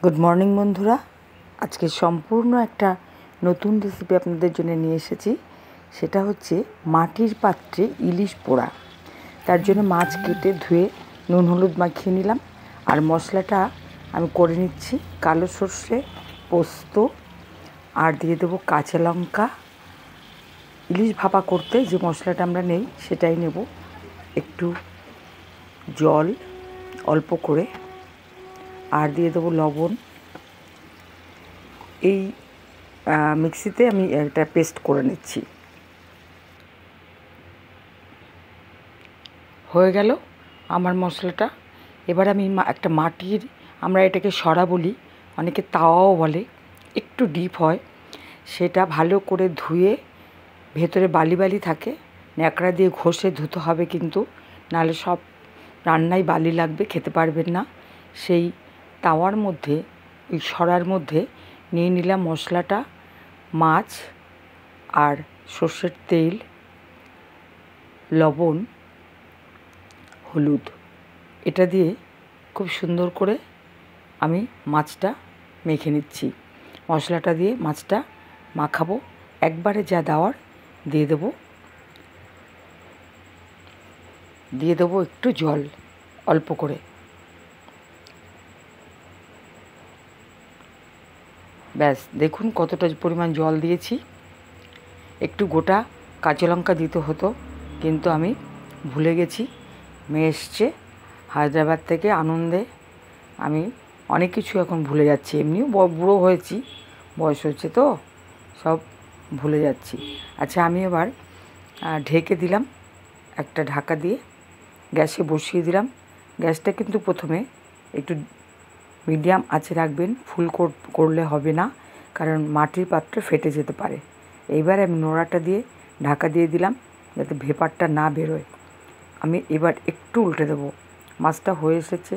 Good morning বন্ধুরা, আজকে সম্পূর্ণ একটা নতুন রেসিপি আপনাদের জন্য নিয়ে এসেছি। সেটা হচ্ছে মাটির পাত্রে ইলিশ পোড়া। তার জন্য মাছ কেটে ধুয়ে নুন হলুদ মাখিয়ে নিলাম। আর মশলাটা আমি করে নিচ্ছি কালো সর্ষে, পোস্ত, আর দিয়ে দেবো কাঁচা লঙ্কা। ইলিশ ভাপা করতে যে মশলাটা আমরা নেই সেটাই নেব। একটু জল অল্প করে, আর দিয়ে দেবো লবণ। এই মিক্সিতে আমি এটা পেস্ট করে নিচ্ছি। হয়ে গেল আমার মশলাটা। এবার আমি একটা মাটির, আমরা এটাকে সরা বলি, অনেকে তাওয়াও বলে, একটু ডিপ হয়, সেটা ভালো করে ধুয়ে, ভেতরে বালি বালি থাকে, ন্যাকড়া দিয়ে ঘষে ধুতে হবে কিন্তু, নাহলে সব রান্নায় বালি লাগবে, খেতে পারবেন না। সেই তাওয়ার মধ্যে, ওই সরার মধ্যে নিয়ে নিলাম মশলাটা, মাছ আর সর্ষের তেল, লবণ, হলুদ। এটা দিয়ে খুব সুন্দর করে আমি মাছটা মেখে নিচ্ছি। মশলাটা দিয়ে মাছটা মাখাবো। একবারে যা দেওয়ার দিয়ে দেবো একটু জল অল্প করে। ব্যাস, দেখুন কতটা পরিমাণ জল দিয়েছি। একটু গোটা কাঁচা লঙ্কা দিতে হতো, কিন্তু আমি ভুলে গেছি। মেয়ে এসছে হায়দ্রাবাদ থেকে, আনন্দে আমি অনেক কিছু এখন ভুলে যাচ্ছি। এমনিও বুড়ো হয়েছি, বয়স হচ্ছে তো, সব ভুলে যাচ্ছি। আচ্ছা, আমি এবার ঢেকে দিলাম, একটা ঢাকা দিয়ে গ্যাসে বসিয়ে দিলাম। গ্যাসটা কিন্তু প্রথমে একটু মিডিয়াম আঁচে রাখবেন, ফুল করলে হবে না, কারণ মাটির পাত্রে ফেটে যেতে পারে। এইবার আমি নোড়াটা দিয়ে ঢাকা দিয়ে দিলাম যাতে ভেপারটা না বেরোয়। আমি এবার একটু উল্টে দেবো। মাছটা হয়ে এসেছে,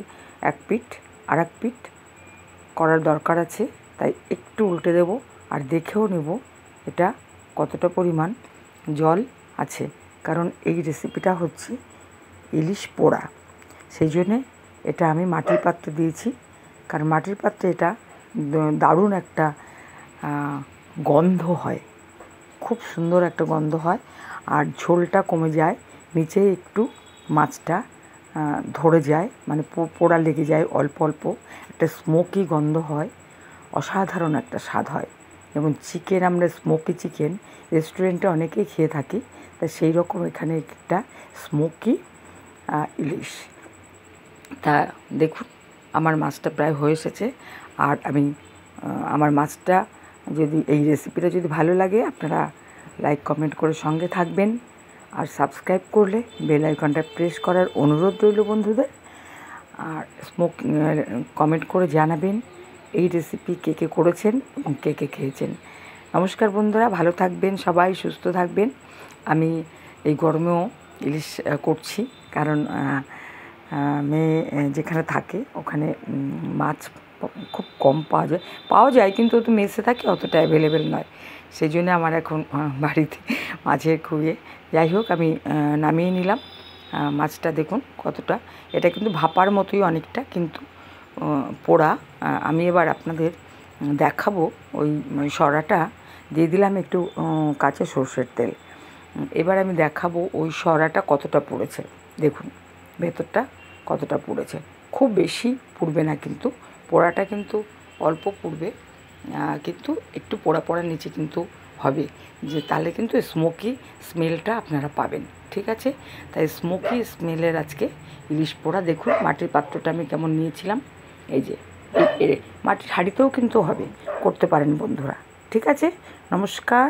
এক পিঠ আর এক পিঠ করার দরকার আছে, তাই একটু উল্টে দেবো। আর দেখেও নেব এটা কতটা পরিমাণ জল আছে, কারণ এই রেসিপিটা হচ্ছে ইলিশ পোড়া। সেই জন্যে এটা আমি মাটির পাত্রে দিয়েছি, কারণ মাটির পাত্রে এটা দারুণ একটা গন্ধ হয়, খুব সুন্দর একটা গন্ধ হয়, আর ঝোলটা কমে যায়, নিচে একটু মাছটা ধরে যায়, মানে পোড়া লেগে যায় অল্প অল্প, একটা স্মোকি গন্ধ হয়, অসাধারণ একটা স্বাদ হয়। যেমন চিকেন, আমরা স্মোকি চিকেন রেস্টুরেন্টে অনেকেই খেয়ে থাকি, তা সেই রকম এখানে একটা স্মোকি ইলিশ। তা দেখুন আমার মাছটা প্রায় হয়ে এসেছে। আর আমি আমার মাছটা, যদি এই রেসিপিটা যদি ভালো লাগে, আপনারা লাইক কমেন্ট করে সঙ্গে থাকবেন, আর সাবস্ক্রাইব করলে বেল আইকনটা প্রেস করার অনুরোধ রইল বন্ধুদের। আর কমেন্ট করে জানাবেন এই রেসিপি কে কে করেছেন এবং কে কে খেয়েছেন। নমস্কার বন্ধুরা, ভালো থাকবেন সবাই, সুস্থ থাকবেন। আমি এই গরমেও ইলিশ করছি, কারণ মেয়ে যেখানে থাকে ওখানে মাছ খুব কম পাওয়া যায়, কিন্তু তো মেসে থাকে, অতটা অ্যাভেলেবেল নয়। সেই জন্য আমার এখন বাড়িতে মাছের খুঁড়ে, যাই হোক, আমি নামিয়ে নিলাম মাছটা। দেখুন কতটা, এটা কিন্তু ভাপার মতোই অনেকটা, কিন্তু পোড়া। আমি এবার আপনাদের দেখাবো ওই সরাটা দিয়ে দিলাম একটু কাঁচা সর্ষের তেল। এবার আমি দেখাবো ওই সরাটা কতটা পুড়েছে। দেখুন ভেতরটা কতটা পুড়েছে, খুব বেশি পুড়বে না, কিন্তু পোড়াটা কিন্তু অল্প পুড়বে, কিন্তু একটু পোড়া পোড়া নিচে কিন্তু হবে, যে তাহলে কিন্তু স্মোকি স্মেলটা আপনারা পাবেন। ঠিক আছে, তাই স্মোকি স্মেলের আজকে ইলিশ পোড়া। দেখুন মাটির পাত্রটা আমি কেমন নিয়েছিলাম, এই যে মাটির হাঁড়িতেও কিন্তু হবে, করতে পারেন বন্ধুরা। ঠিক আছে, নমস্কার।